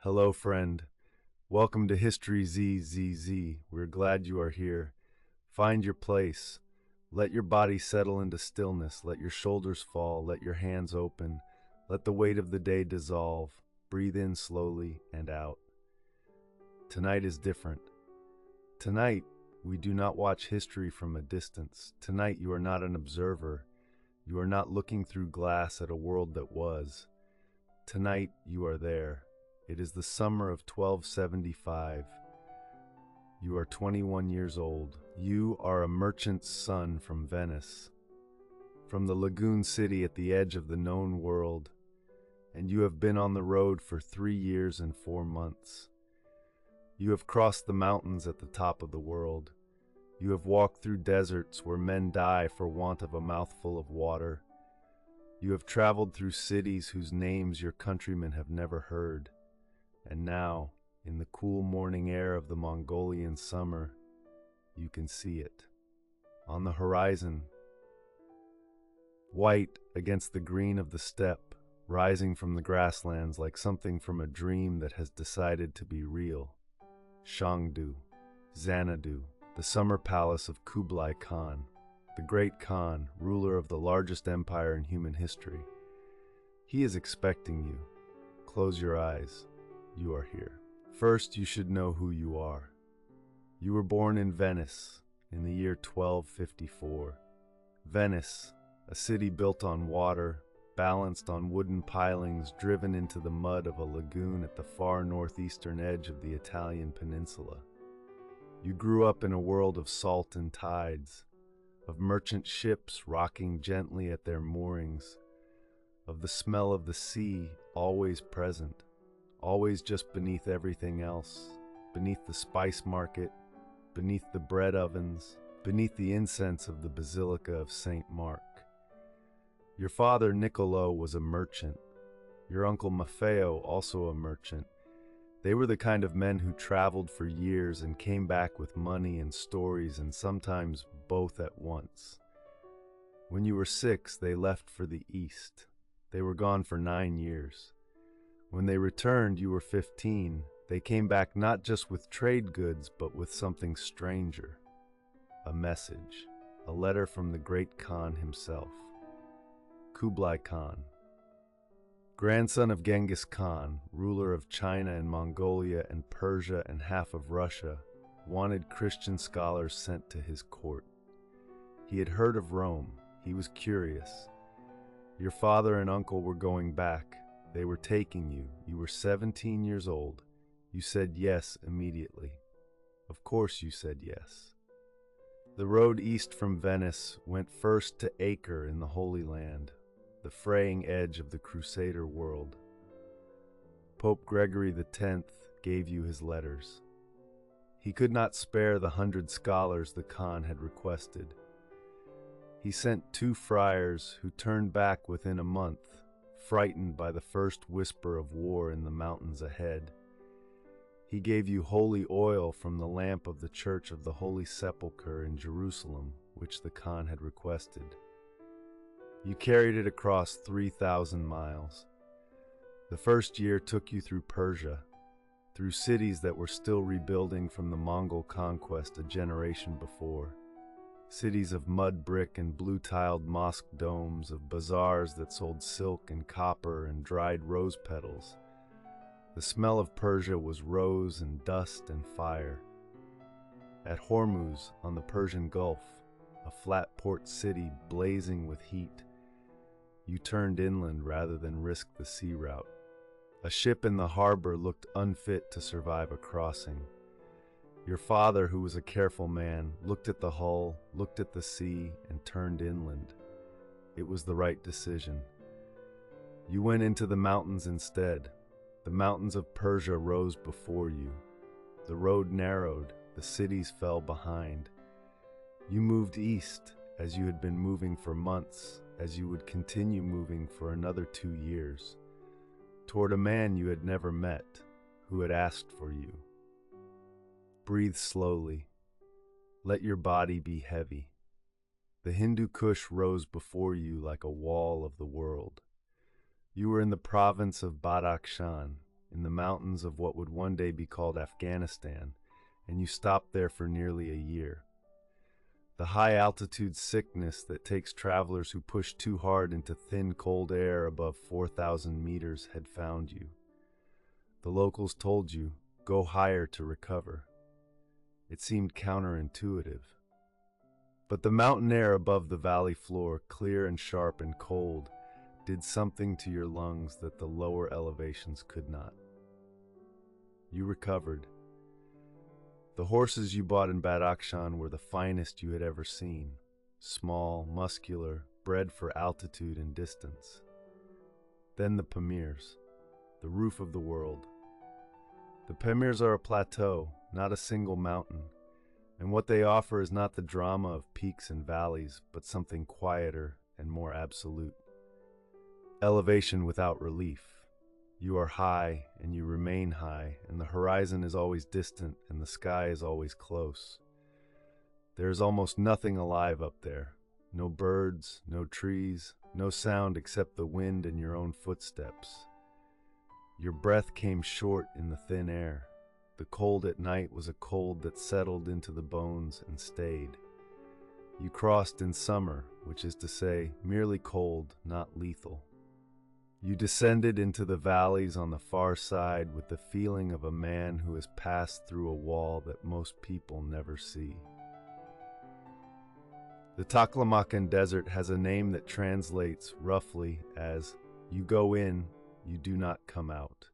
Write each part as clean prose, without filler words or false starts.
Hello, friend. Welcome to History ZZZ. We're glad you are here. Find your place. Let your body settle into stillness. Let your shoulders fall. Let your hands open. Let the weight of the day dissolve. Breathe in slowly and out. Tonight is different. Tonight, we do not watch history from a distance. Tonight, you are not an observer. You are not looking through glass at a world that was. Tonight, you are there. It is the summer of 1275. You are 21 years old. You are a merchant's son from Venice, from the lagoon city at the edge of the known world, and you have been on the road for 3 years and 4 months. You have crossed the mountains at the top of the world. You have walked through deserts where men die for want of a mouthful of water. You have traveled through cities whose names your countrymen have never heard. And now, in the cool morning air of the Mongolian summer, you can see it. On the horizon, white against the green of the steppe, rising from the grasslands like something from a dream that has decided to be real. Shangdu, Xanadu, the summer palace of Kublai Khan, the great Khan, ruler of the largest empire in human history. He is expecting you. Close your eyes. You are here. First, you should know who you are. You were born in Venice in the year 1254. Venice, a city built on water, balanced on wooden pilings driven into the mud of a lagoon at the far northeastern edge of the Italian peninsula. You grew up in a world of salt and tides, of merchant ships rocking gently at their moorings, of the smell of the sea always present, always just beneath everything else, beneath the spice market, beneath the bread ovens, beneath the incense of the Basilica of St. Mark. Your father, Niccolo, was a merchant. Your uncle Maffeo, also a merchant. They were the kind of men who traveled for years and came back with money and stories, and sometimes both at once. When you were 6, they left for the East. They were gone for 9 years. When they returned, you were 15. They came back not just with trade goods, but with something stranger. A message. A letter from the great Khan himself. Kublai Khan. Grandson of Genghis Khan, ruler of China and Mongolia and Persia and half of Russia, wanted Christian scholars sent to his court. He had heard of Rome. He was curious. Your father and uncle were going back. They were taking you. You were 17 years old. You said yes immediately. Of course you said yes. The road east from Venice went first to Acre in the Holy Land, the fraying edge of the Crusader world. Pope Gregory X gave you his letters. He could not spare the 100 scholars the Khan had requested. He sent 2 friars who turned back within a month, frightened by the first whisper of war in the mountains ahead. He gave you holy oil from the lamp of the Church of the Holy Sepulchre in Jerusalem, which the Khan had requested. You carried it across 3,000 miles. The first year took you through Persia, through cities that were still rebuilding from the Mongol conquest a generation before. Cities of mud brick and blue-tiled mosque domes, of bazaars that sold silk and copper and dried rose petals. The smell of Persia was rose and dust and fire. At Hormuz, on the Persian Gulf, a flat port city blazing with heat, you turned inland rather than risk the sea route. A ship in the harbor looked unfit to survive a crossing. Your father, who was a careful man, looked at the hull, looked at the sea, and turned inland. It was the right decision. You went into the mountains instead. The mountains of Persia rose before you. The road narrowed, the cities fell behind. You moved east, as you had been moving for months, as you would continue moving for another 2 years, toward a man you had never met, who had asked for you. Breathe slowly. Let your body be heavy. The Hindu Kush rose before you like a wall of the world. You were in the province of Badakhshan, in the mountains of what would one day be called Afghanistan, and you stopped there for nearly a year. The high-altitude sickness that takes travelers who push too hard into thin, cold air above 4,000 meters had found you. The locals told you, go higher to recover. It seemed counterintuitive. But the mountain air above the valley floor, clear and sharp and cold, did something to your lungs that the lower elevations could not. You recovered. The horses you bought in Badakhshan were the finest you had ever seen. Small, muscular, bred for altitude and distance. Then the Pamirs, the roof of the world. The Pamirs are a plateau, not a single mountain, and what they offer is not the drama of peaks and valleys, but something quieter and more absolute. Elevation without relief. You are high, and you remain high, and the horizon is always distant, and the sky is always close. There is almost nothing alive up there. No birds, no trees, no sound except the wind and your own footsteps. Your breath came short in the thin air. The cold at night was a cold that settled into the bones and stayed. You crossed in summer, which is to say, merely cold, not lethal. You descended into the valleys on the far side with the feeling of a man who has passed through a wall that most people never see. The Taklamakan desert has a name that translates roughly as, you go in, you do not come out.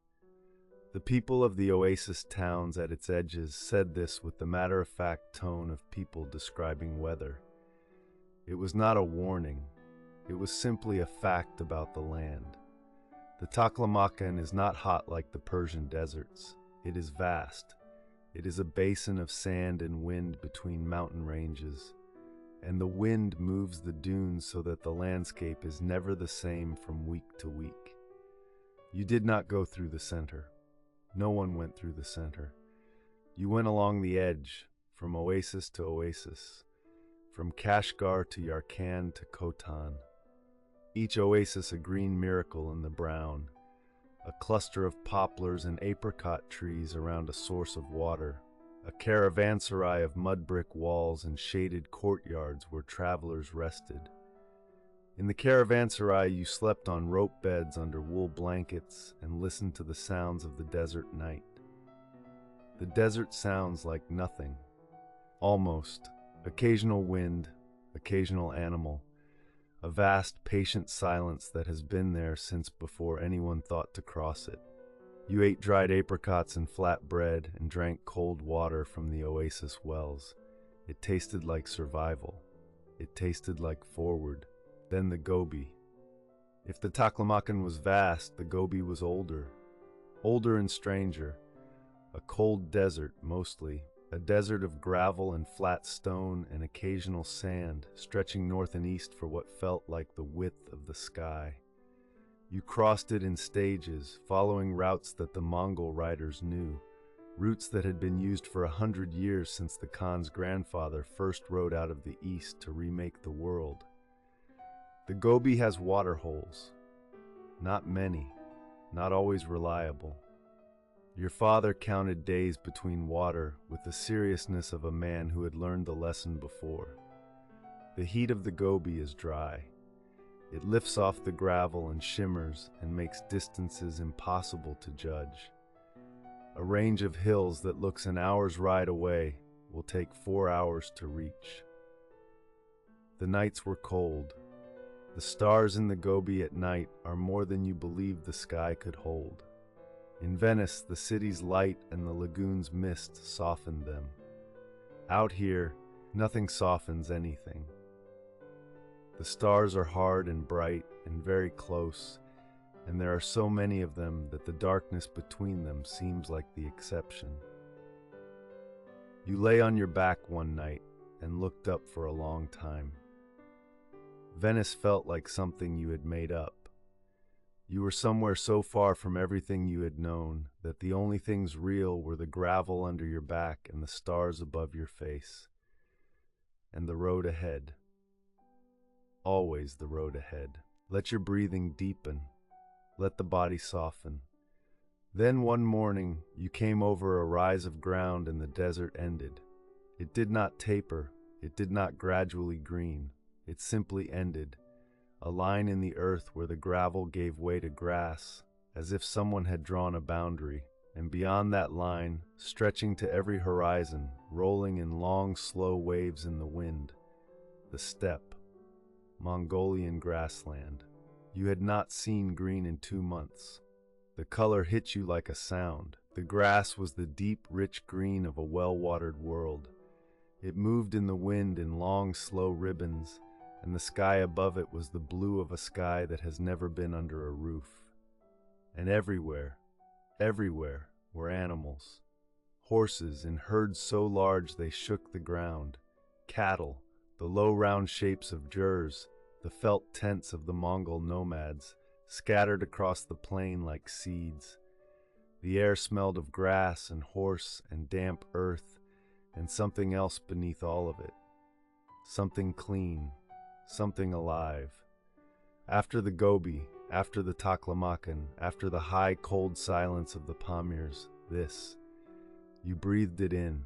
The people of the oasis towns at its edges said this with the matter-of-fact tone of people describing weather. It was not a warning. It was simply a fact about the land. The Taklamakan is not hot like the Persian deserts. It is vast. It is a basin of sand and wind between mountain ranges, and the wind moves the dunes so that the landscape is never the same from week to week. You did not go through the center. No one went through the center. You went along the edge, from oasis to oasis, from Kashgar to Yarkand to Khotan. Each oasis a green miracle in the brown, a cluster of poplars and apricot trees around a source of water, a caravanserai of mud brick walls and shaded courtyards where travelers rested. In the caravanserai you slept on rope beds under wool blankets and listened to the sounds of the desert night. The desert sounds like nothing. Almost. Occasional wind, occasional animal. A vast, patient silence that has been there since before anyone thought to cross it. You ate dried apricots and flat bread and drank cold water from the oasis wells. It tasted like survival. It tasted like forward. Then the Gobi. If the Taklamakan was vast, the Gobi was older. Older and stranger. A cold desert, mostly. A desert of gravel and flat stone and occasional sand, stretching north and east for what felt like the width of the sky. You crossed it in stages, following routes that the Mongol riders knew, routes that had been used for 100 years since the Khan's grandfather first rode out of the east to remake the world. The Gobi has water holes. Not many, not always reliable. Your father counted days between water with the seriousness of a man who had learned the lesson before. The heat of the Gobi is dry. It lifts off the gravel and shimmers and makes distances impossible to judge. A range of hills that looks an hour's ride away will take 4 hours to reach. The nights were cold. The stars in the Gobi at night are more than you believed the sky could hold. In Venice, the city's light and the lagoon's mist softened them. Out here, nothing softens anything. The stars are hard and bright and very close, and there are so many of them that the darkness between them seems like the exception. You lay on your back one night and looked up for a long time. Venice felt like something you had made up. You were somewhere so far from everything you had known that the only things real were the gravel under your back and the stars above your face. And the road ahead. Always the road ahead. Let your breathing deepen. Let the body soften. Then one morning you came over a rise of ground and the desert ended. It did not taper, it did not gradually green, it simply ended. A line in the earth where the gravel gave way to grass, as if someone had drawn a boundary, and beyond that line, stretching to every horizon, rolling in long, slow waves in the wind, the steppe, Mongolian grassland. You had not seen green in 2 months. The color hit you like a sound. The grass was the deep, rich green of a well-watered world. It moved in the wind in long, slow ribbons, and the sky above it was the blue of a sky that has never been under a roof. And everywhere were animals. Horses in herds so large they shook the ground. Cattle, the low round shapes of jurs, the felt tents of the Mongol nomads, scattered across the plain like seeds. The air smelled of grass and horse and damp earth, and something else beneath all of it. Something clean, something alive. After the Gobi, after the Taklamakan, after the high, cold silence of the Pamirs, this. You breathed it in.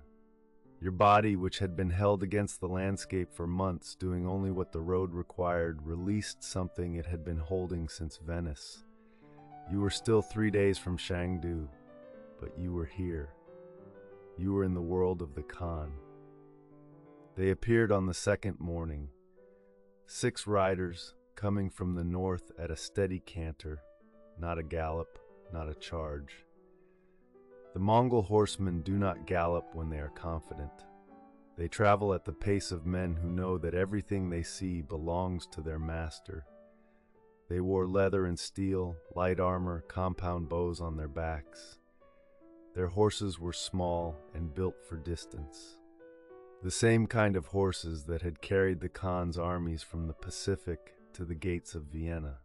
Your body, which had been held against the landscape for months, doing only what the road required, released something it had been holding since Venice. You were still 3 days from Shangdu, but you were here. You were in the world of the Khan. They appeared on the second morning. 6 riders, coming from the north at a steady canter, not a gallop, not a charge. The Mongol horsemen do not gallop when they are confident. They travel at the pace of men who know that everything they see belongs to their master. They wore leather and steel, light armor, compound bows on their backs. Their horses were small and built for distance. The same kind of horses that had carried the Khan's armies from the Pacific to the gates of Vienna.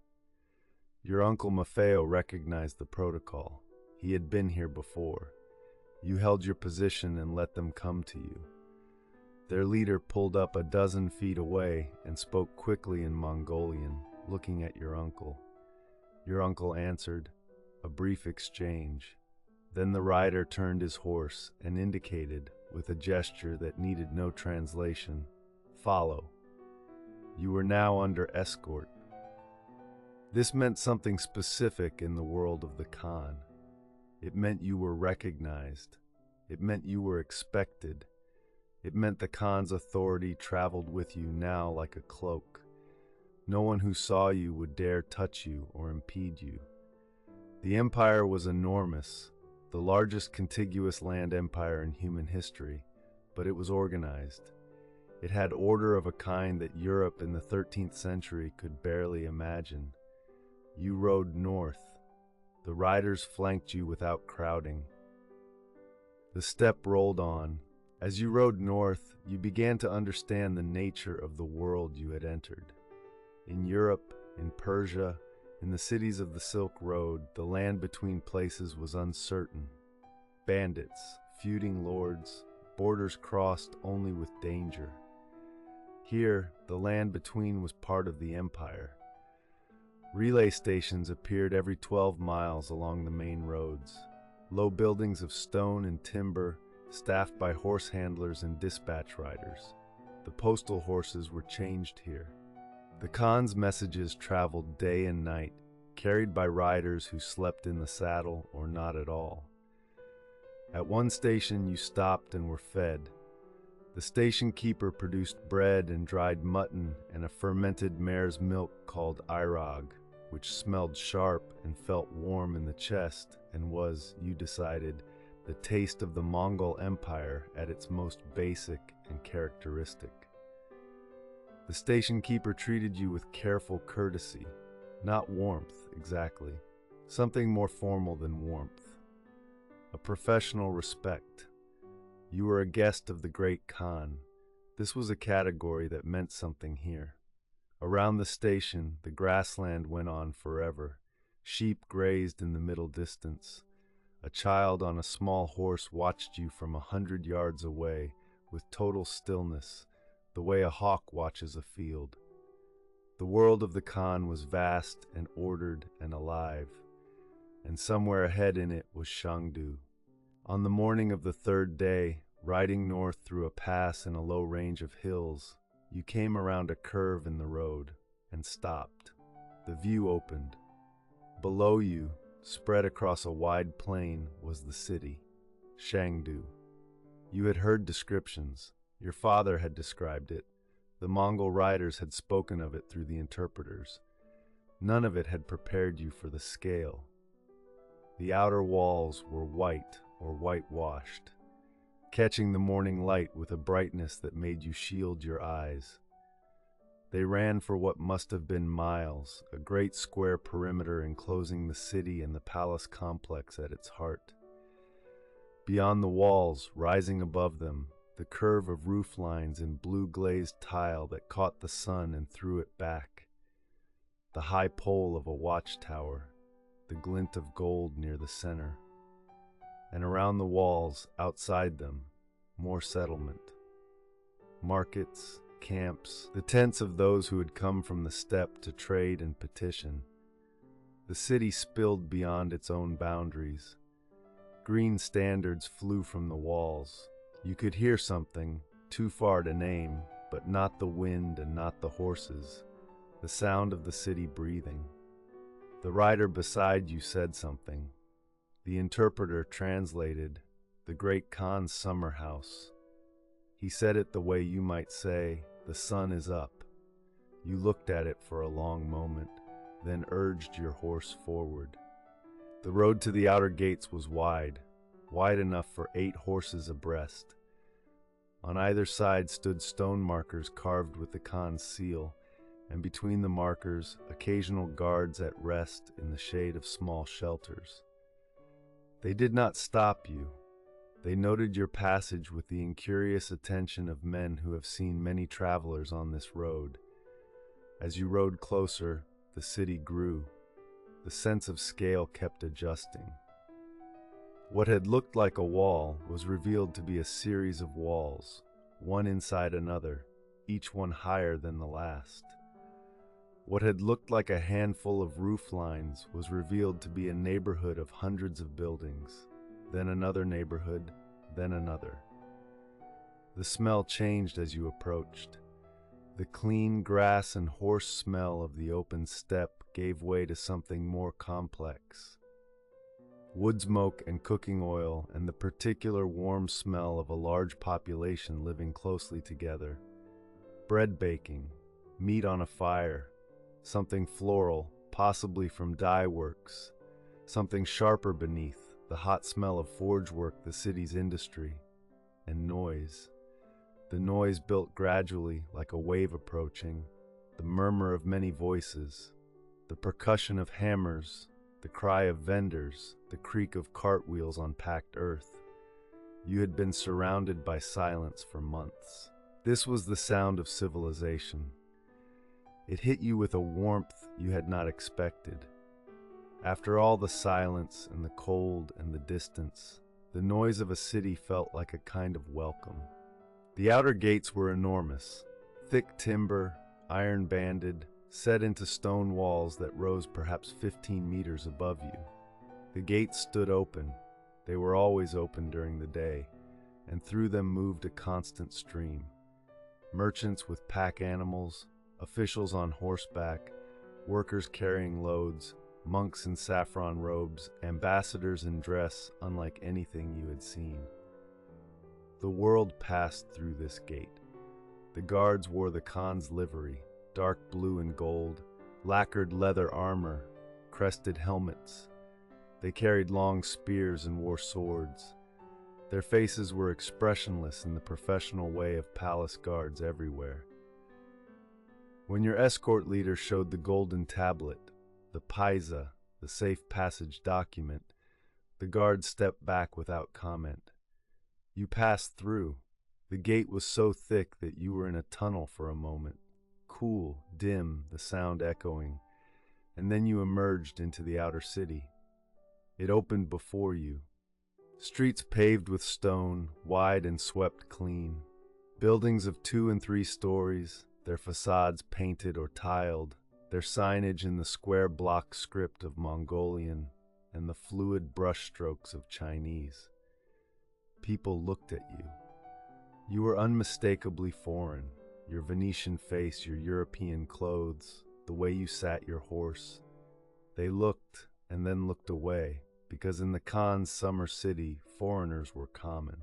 Your uncle Maffeo recognized the protocol. He had been here before. You held your position and let them come to you. Their leader pulled up a dozen feet away and spoke quickly in Mongolian, looking at your uncle. Your uncle answered, a brief exchange. Then the rider turned his horse and indicated, with a gesture that needed no translation, follow. You were now under escort. This meant something specific in the world of the Khan. It meant you were recognized. It meant you were expected. It meant the Khan's authority traveled with you now like a cloak. No one who saw you would dare touch you or impede you. The empire was enormous, the largest contiguous land empire in human history, but it was organized. It had order of a kind that Europe in the 13th century could barely imagine. You rode north. The riders flanked you without crowding. The steppe rolled on. As you rode north, you began to understand the nature of the world you had entered. In Europe, in Persia, in the cities of the Silk Road, the land between places was uncertain. Bandits, feuding lords, borders crossed only with danger. Here, the land between was part of the empire. Relay stations appeared every 12 miles along the main roads. Low buildings of stone and timber, staffed by horse handlers and dispatch riders. The postal horses were changed here. The Khan's messages traveled day and night, carried by riders who slept in the saddle or not at all. At one station you stopped and were fed. The station keeper produced bread and dried mutton and a fermented mare's milk called irog, which smelled sharp and felt warm in the chest and was, you decided, the taste of the Mongol Empire at its most basic and characteristic. The station keeper treated you with careful courtesy, not warmth exactly, something more formal than warmth. A professional respect. You were a guest of the great Khan. This was a category that meant something here. Around the station, the grassland went on forever. Sheep grazed in the middle distance. A child on a small horse watched you from 100 yards away, with total stillness, the way a hawk watches a field. The world of the Khan was vast and ordered and alive. and somewhere ahead in it was Shangdu. On the morning of the third day, riding north through a pass in a low range of hills, you came around a curve in the road and stopped. The view opened. Below you, spread across a wide plain, was the city, Shangdu. You had heard descriptions. Your father had described it. The Mongol riders had spoken of it through the interpreters. None of it had prepared you for the scale. The outer walls were white or whitewashed, catching the morning light with a brightness that made you shield your eyes. They ran for what must have been miles, a great square perimeter enclosing the city and the palace complex at its heart. Beyond the walls, rising above them, the curve of roof lines in blue glazed tile that caught the sun and threw it back. The high pole of a watchtower, the glint of gold near the center. And around the walls, outside them, more settlement. Markets, camps, the tents of those who had come from the steppe to trade and petition. The city spilled beyond its own boundaries. Green standards flew from the walls. You could hear something, too far to name, but not the wind and not the horses, the sound of the city breathing. The rider beside you said something. The interpreter translated, "The great Khan's summer house." He said it the way you might say, "The sun is up." You looked at it for a long moment, then urged your horse forward. The road to the outer gates was wide enough for 8 horses abreast. On either side stood stone markers carved with the Khan's seal, and between the markers, occasional guards at rest in the shade of small shelters. They did not stop you. They noted your passage with the incurious attention of men who have seen many travelers on this road. As you rode closer, the city grew. The sense of scale kept adjusting. What had looked like a wall was revealed to be a series of walls, one inside another, each one higher than the last. What had looked like a handful of roof lines was revealed to be a neighborhood of hundreds of buildings, then another neighborhood, then another. The smell changed as you approached. The clean grass and horse smell of the open steppe gave way to something more complex. Wood smoke and cooking oil and the particular warm smell of a large population living closely together. Bread baking, meat on a fire, something floral, possibly from dye works, something sharper beneath, the hot smell of forge work, the city's industry, and noise. The noise built gradually, like a wave approaching, the murmur of many voices, the percussion of hammers, the cry of vendors, the creak of cartwheels on packed earth. You had been surrounded by silence for months. This was the sound of civilization. It hit you with a warmth you had not expected. After all the silence and the cold and the distance, the noise of a city felt like a kind of welcome. The outer gates were enormous, thick timber, iron-banded, set into stone walls that rose perhaps 15 meters above you. The gates stood open. They were always open during the day, and through them moved a constant stream. Merchants with pack animals, officials on horseback, workers carrying loads, monks in saffron robes, ambassadors in dress unlike anything you had seen. The world passed through this gate. The guards wore the Khan's livery, dark blue and gold, lacquered leather armor, crested helmets. They carried long spears and wore swords. Their faces were expressionless in the professional way of palace guards everywhere. When your escort leader showed the golden tablet, the paisa, the safe passage document, the guard stepped back without comment. You passed through. The gate was so thick that you were in a tunnel for a moment, cool, dim, the sound echoing, and then you emerged into the outer city. It opened before you. Streets paved with stone, wide and swept clean. Buildings of 2 and 3 stories, their facades painted or tiled, their signage in the square block script of Mongolian, and the fluid brushstrokes of Chinese. People looked at you. You were unmistakably foreign. Your Venetian face, your European clothes, the way you sat your horse. They looked and then looked away, because in the Khan's summer city, foreigners were common.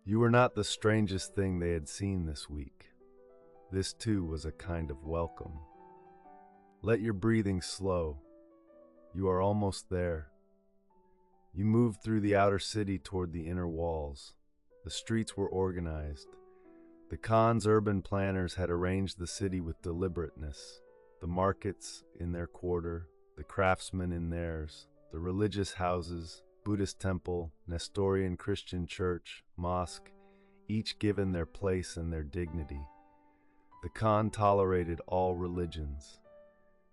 You were not the strangest thing they had seen this week. This too was a kind of welcome. Let your breathing slow. You are almost there. You moved through the outer city toward the inner walls. The streets were organized. The Khan's urban planners had arranged the city with deliberateness. The markets in their quarter, the craftsmen in theirs, the religious houses, Buddhist temple, Nestorian Christian church, mosque, each given their place and their dignity. The Khan tolerated all religions.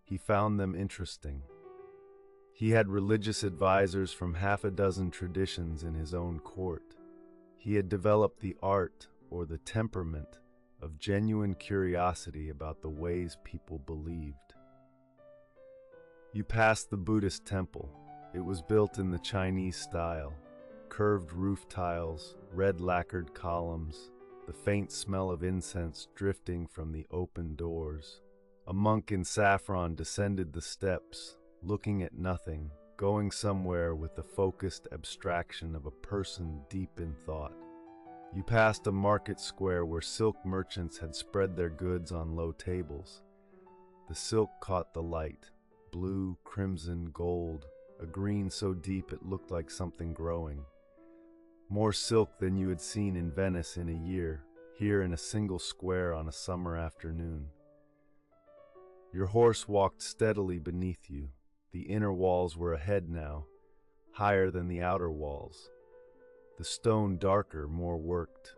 He found them interesting. He had religious advisors from half a dozen traditions in his own court. He had developed the art or the temperament of genuine curiosity about the ways people believed. You passed the Buddhist temple. It was built in the Chinese style. Curved roof tiles, red lacquered columns, the faint smell of incense drifting from the open doors. A monk in saffron descended the steps, looking at nothing, going somewhere with the focused abstraction of a person deep in thought. You passed a market square where silk merchants had spread their goods on low tables. The silk caught the light, blue, crimson, gold, a green so deep it looked like something growing. More silk than you had seen in Venice in a year, here in a single square on a summer afternoon. Your horse walked steadily beneath you. The inner walls were ahead now, higher than the outer walls. The stone darker, more worked.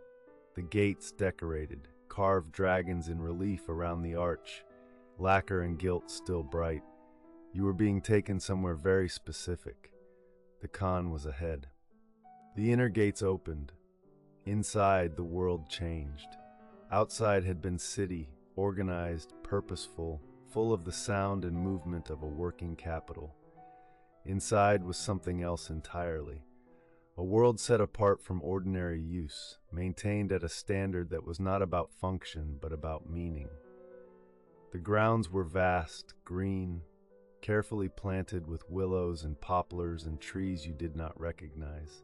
The gates decorated, carved dragons in relief around the arch, lacquer and gilt still bright. You were being taken somewhere very specific. The Khan was ahead. The inner gates opened. Inside, the world changed. Outside had been city, organized, purposeful, full of the sound and movement of a working capital. Inside was something else entirely. A world set apart from ordinary use, maintained at a standard that was not about function but about meaning. The grounds were vast, green, carefully planted with willows and poplars and trees you did not recognize.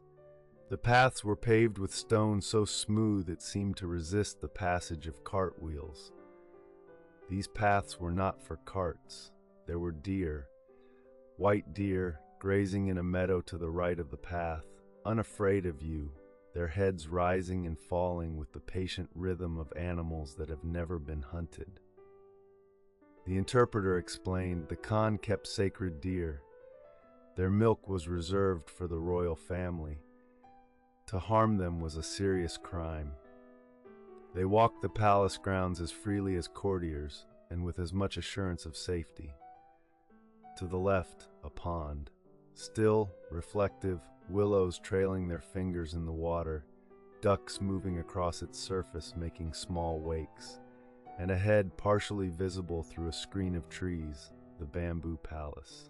The paths were paved with stone so smooth it seemed to resist the passage of cartwheels. These paths were not for carts. There were deer, white deer, grazing in a meadow to the right of the path, unafraid of you, their heads rising and falling with the patient rhythm of animals that have never been hunted. The interpreter explained the Khan kept sacred deer. Their milk was reserved for the royal family. To harm them was a serious crime. They walked the palace grounds as freely as courtiers and with as much assurance of safety. To the left, a pond. Still, reflective, willows trailing their fingers in the water, ducks moving across its surface making small wakes, and ahead, partially visible through a screen of trees, the bamboo palace.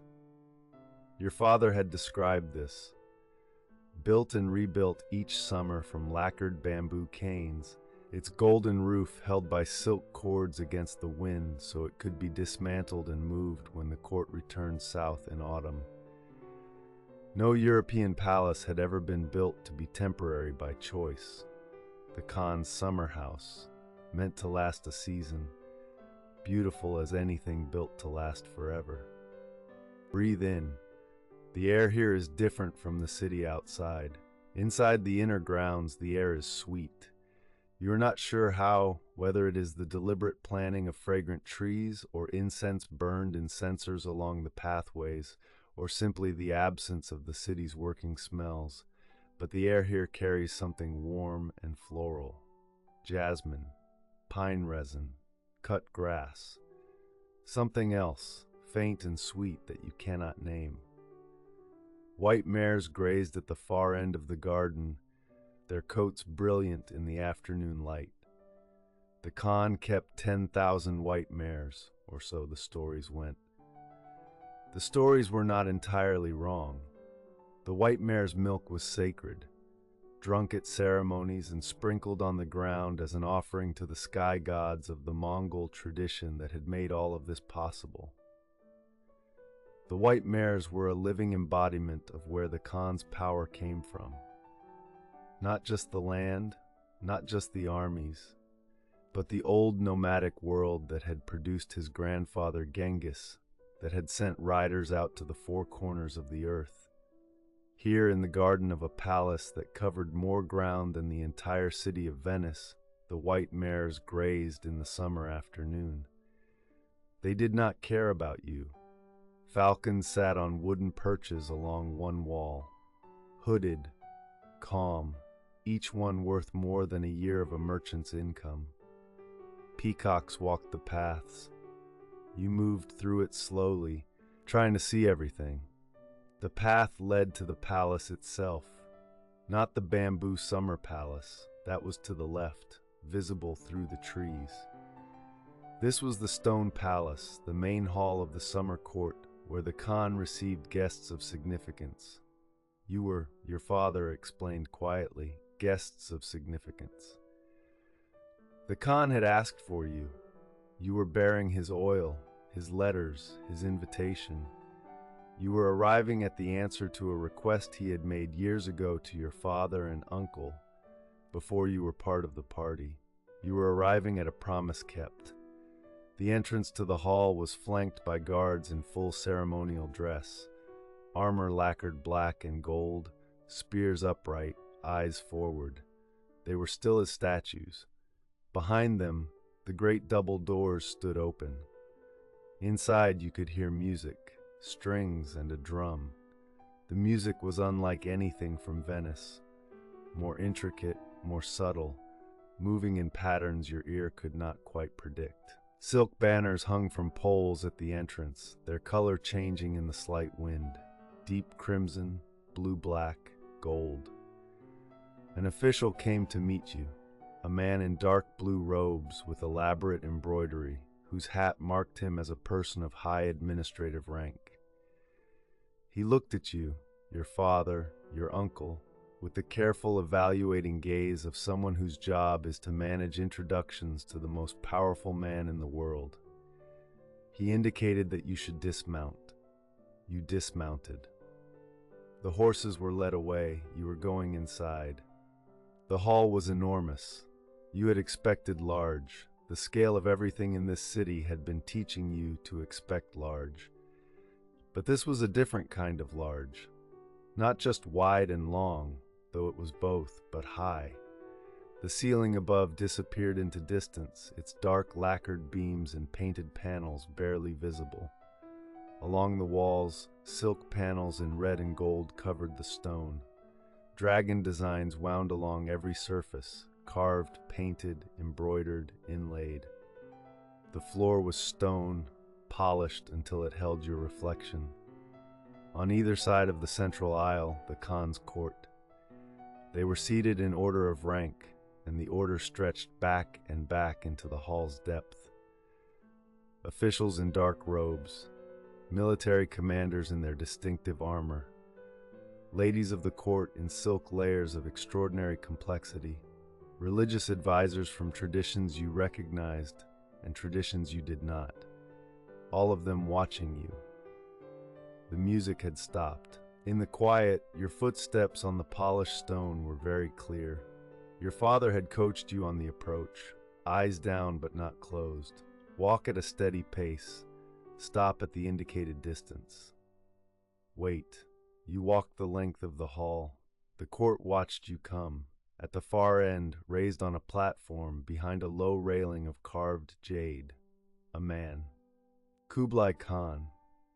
Your father had described this. Built and rebuilt each summer from lacquered bamboo canes, its golden roof held by silk cords against the wind so it could be dismantled and moved when the court returned south in autumn. No European palace had ever been built to be temporary by choice. The Khan's summer house, meant to last a season, beautiful as anything built to last forever. Breathe in. The air here is different from the city outside. Inside the inner grounds, the air is sweet. You are not sure how, whether it is the deliberate planting of fragrant trees or incense burned in censers along the pathways, or simply the absence of the city's working smells, but the air here carries something warm and floral. Jasmine, pine resin, cut grass. Something else, faint and sweet that you cannot name. White mares grazed at the far end of the garden, their coats brilliant in the afternoon light. The Khan kept 10,000 white mares, or so the stories went. The stories were not entirely wrong. The white mare's milk was sacred, drunk at ceremonies and sprinkled on the ground as an offering to the sky gods of the Mongol tradition that had made all of this possible. The white mares were a living embodiment of where the Khan's power came from. Not just the land, not just the armies, but the old nomadic world that had produced his grandfather Genghis, that had sent riders out to the four corners of the earth. Here in the garden of a palace that covered more ground than the entire city of Venice, the white mares grazed in the summer afternoon. They did not care about you. Falcons sat on wooden perches along one wall, hooded, calm, each one worth more than a year of a merchant's income. Peacocks walked the paths. You moved through it slowly, trying to see everything. The path led to the palace itself, not the bamboo summer palace. That was to the left, visible through the trees. This was the stone palace, the main hall of the summer court, where the Khan received guests of significance. You were, your father explained quietly, guests of significance. The Khan had asked for you. You were bearing his oil, his letters, his invitation. You were arriving at the answer to a request he had made years ago to your father and uncle, before you were part of the party. You were arriving at a promise kept. The entrance to the hall was flanked by guards in full ceremonial dress, armor lacquered black and gold, spears upright, eyes forward. They were still as statues. Behind them, the great double doors stood open. Inside you could hear music, strings and a drum. The music was unlike anything from Venice, more intricate, more subtle, moving in patterns your ear could not quite predict. Silk banners hung from poles at the entrance, their color changing in the slight wind, deep crimson, blue-black, gold. An official came to meet you, a man in dark blue robes with elaborate embroidery, whose hat marked him as a person of high administrative rank. He looked at you, your father, your uncle, with the careful evaluating gaze of someone whose job is to manage introductions to the most powerful man in the world. He indicated that you should dismount. You dismounted. The horses were led away. You were going inside. The hall was enormous. You had expected large. The scale of everything in this city had been teaching you to expect large. But this was a different kind of large. Not just wide and long, though it was both, but high. The ceiling above disappeared into distance, its dark lacquered beams and painted panels barely visible. Along the walls, silk panels in red and gold covered the stone. Dragon designs wound along every surface, carved, painted, embroidered, inlaid. The floor was stone, polished until it held your reflection. On either side of the central aisle, the Khan's court. They were seated in order of rank, and the order stretched back and back into the hall's depth. Officials in dark robes, military commanders in their distinctive armor, ladies of the court in silk layers of extraordinary complexity, religious advisors from traditions you recognized and traditions you did not, all of them watching you. The music had stopped. In the quiet, your footsteps on the polished stone were very clear. Your father had coached you on the approach, eyes down but not closed. Walk at a steady pace. Stop at the indicated distance. Wait. You walked the length of the hall. The court watched you come. At the far end, raised on a platform behind a low railing of carved jade, a man. Kublai Khan.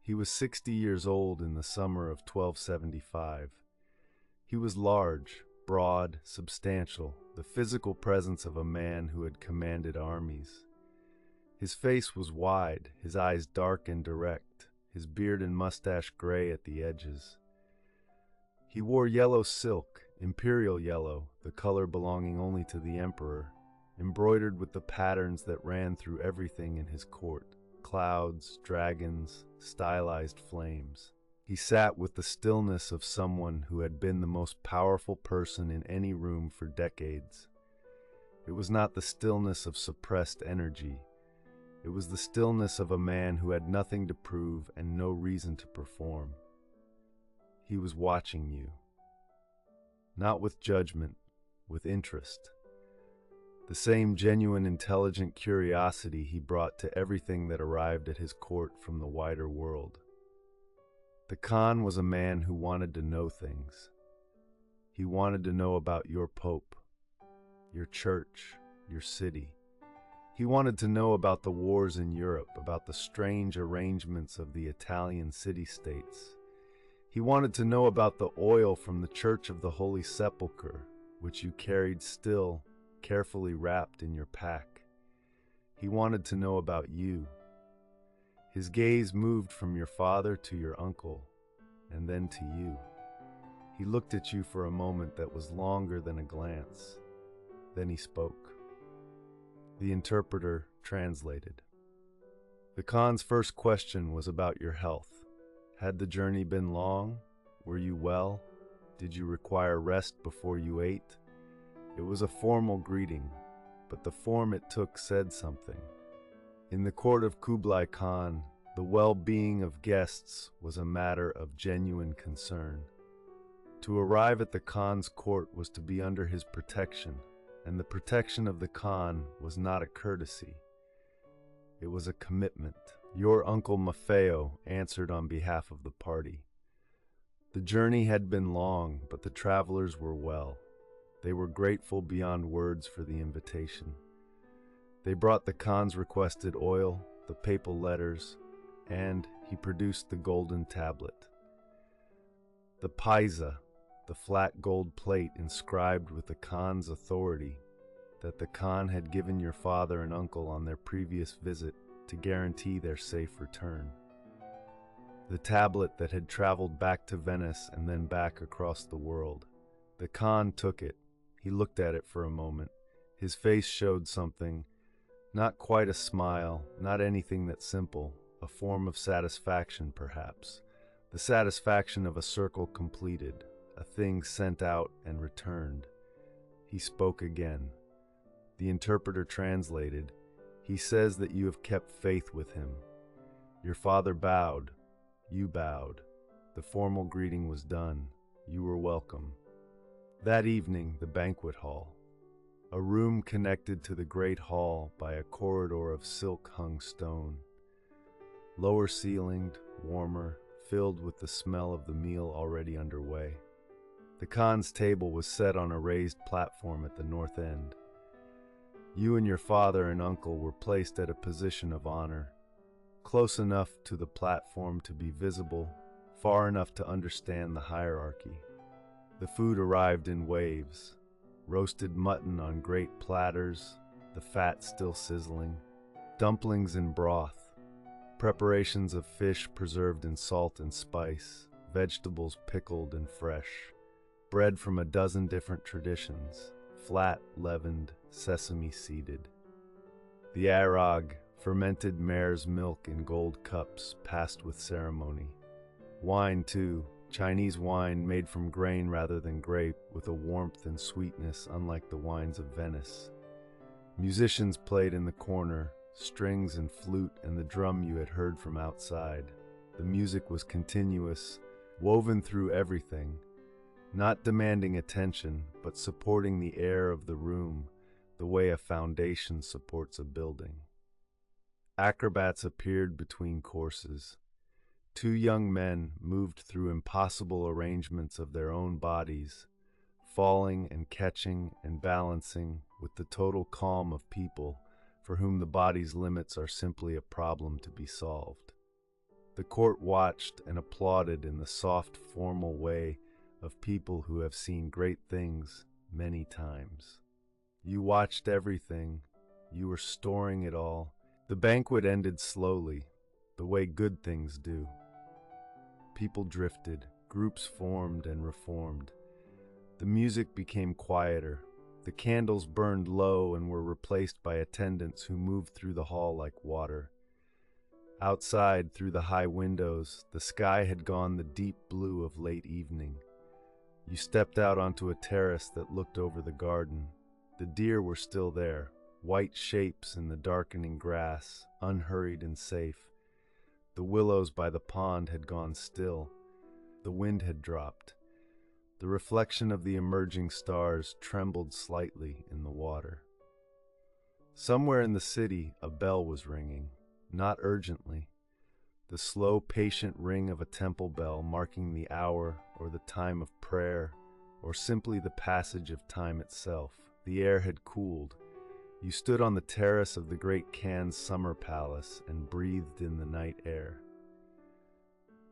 He was 60 years old in the summer of 1275. He was large, broad, substantial, the physical presence of a man who had commanded armies. His face was wide, his eyes dark and direct, his beard and mustache gray at the edges. He wore yellow silk, imperial yellow, the color belonging only to the emperor, embroidered with the patterns that ran through everything in his court. Clouds, dragons, stylized flames. He sat with the stillness of someone who had been the most powerful person in any room for decades. It was not the stillness of suppressed energy. It was the stillness of a man who had nothing to prove and no reason to perform. He was watching you. Not with judgment, with interest. The same genuine, intelligent curiosity he brought to everything that arrived at his court from the wider world. The Khan was a man who wanted to know things. He wanted to know about your pope, your church, your city. He wanted to know about the wars in Europe, about the strange arrangements of the Italian city-states. He wanted to know about the oil from the Church of the Holy Sepulchre, which you carried still, carefully wrapped in your pack. He wanted to know about you. His gaze moved from your father to your uncle, and then to you. He looked at you for a moment that was longer than a glance. Then he spoke. The interpreter translated. The Khan's first question was about your health. Had the journey been long? Were you well? Did you require rest before you ate? It was a formal greeting, but the form it took said something. In the court of Kublai Khan, the well-being of guests was a matter of genuine concern. To arrive at the Khan's court was to be under his protection, and the protection of the Khan was not a courtesy. It was a commitment. Your uncle Maffeo answered on behalf of the party. The journey had been long, but the travelers were well. They were grateful beyond words for the invitation. They brought the Khan's requested oil, the papal letters, and he produced the golden tablet. The paisa, the flat gold plate inscribed with the Khan's authority that the Khan had given your father and uncle on their previous visit to guarantee their safe return. The tablet that had traveled back to Venice and then back across the world. The Khan took it. He looked at it for a moment. His face showed something, not quite a smile, not anything that simple, a form of satisfaction perhaps. The satisfaction of a circle completed, a thing sent out and returned. He spoke again. The interpreter translated. He says that you have kept faith with him. Your father bowed. You bowed. The formal greeting was done. You were welcome. That evening, the banquet hall. A room connected to the great hall by a corridor of silk-hung stone. Lower ceilinged, warmer, filled with the smell of the meal already underway. The Khan's table was set on a raised platform at the north end. You and your father and uncle were placed at a position of honor, close enough to the platform to be visible, far enough to understand the hierarchy. The food arrived in waves. Roasted mutton on great platters, the fat still sizzling, dumplings in broth, preparations of fish preserved in salt and spice, vegetables pickled and fresh, bread from a dozen different traditions, flat, leavened, sesame-seeded. The arag, fermented mare's milk in gold cups, passed with ceremony. Wine, too, Chinese wine made from grain rather than grape, with a warmth and sweetness unlike the wines of Venice. Musicians played in the corner, strings and flute and the drum you had heard from outside. The music was continuous, woven through everything, not demanding attention, but supporting the air of the room, the way a foundation supports a building. Acrobats appeared between courses. Two young men moved through impossible arrangements of their own bodies, falling and catching and balancing with the total calm of people for whom the body's limits are simply a problem to be solved. The court watched and applauded in the soft, formal way of people who have seen great things many times. You watched everything. You were storing it all. The banquet ended slowly, the way good things do. People drifted, groups formed and reformed. The music became quieter. The candles burned low and were replaced by attendants who moved through the hall like water. Outside, through the high windows, the sky had gone the deep blue of late evening. You stepped out onto a terrace that looked over the garden. The deer were still there, white shapes in the darkening grass, unhurried and safe. The willows by the pond had gone still. The wind had dropped. The reflection of the emerging stars trembled slightly in the water. Somewhere in the city, a bell was ringing, not urgently. The slow, patient ring of a temple bell marking the hour or the time of prayer, or simply the passage of time itself. The air had cooled. You stood on the terrace of the great Khan's summer palace and breathed in the night air.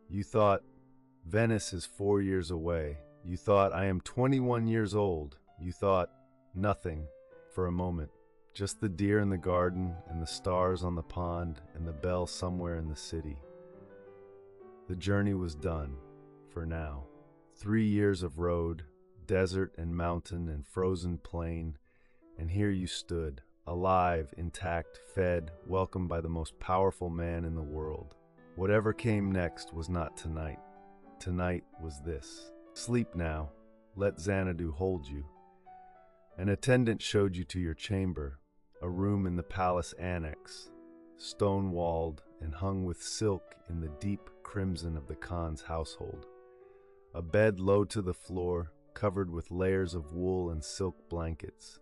You thought, Venice is 4 years away. You thought, I am 21 years old. You thought, nothing, for a moment. Just the deer in the garden and the stars on the pond and the bell somewhere in the city. The journey was done, for now. 3 years of road, desert and mountain and frozen plain, and here you stood, alive, intact, fed, welcomed by the most powerful man in the world. Whatever came next was not tonight. Tonight was this. Sleep now. Let Xanadu hold you. An attendant showed you to your chamber, a room in the palace annex, stone-walled and hung with silk in the deep crimson of the Khan's household. A bed low to the floor, covered with layers of wool and silk blankets.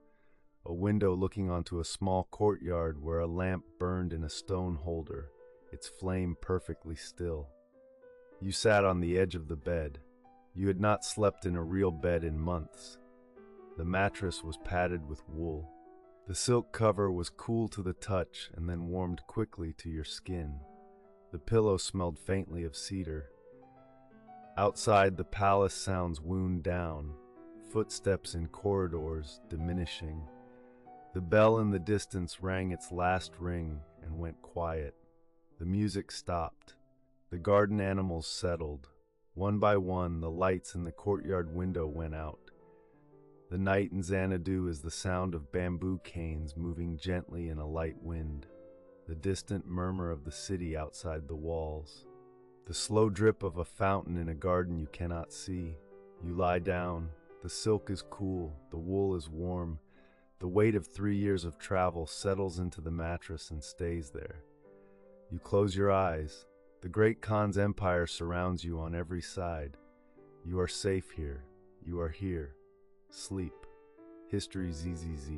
A window looking onto a small courtyard where a lamp burned in a stone holder, its flame perfectly still. You sat on the edge of the bed. You had not slept in a real bed in months. The mattress was padded with wool. The silk cover was cool to the touch and then warmed quickly to your skin. The pillow smelled faintly of cedar. Outside, the palace sounds wound down, footsteps in corridors diminishing. The bell in the distance rang its last ring and went quiet. The music stopped. The garden animals settled. One by one, the lights in the courtyard window went out. The night in Xanadu is the sound of bamboo canes moving gently in a light wind, the distant murmur of the city outside the walls, the slow drip of a fountain in a garden you cannot see. You lie down. The silk is cool. The wool is warm. The weight of 3 years of travel settles into the mattress and stays there. You close your eyes. The great Khan's empire surrounds you on every side. You are safe here. You are here. Sleep. History ZZZ.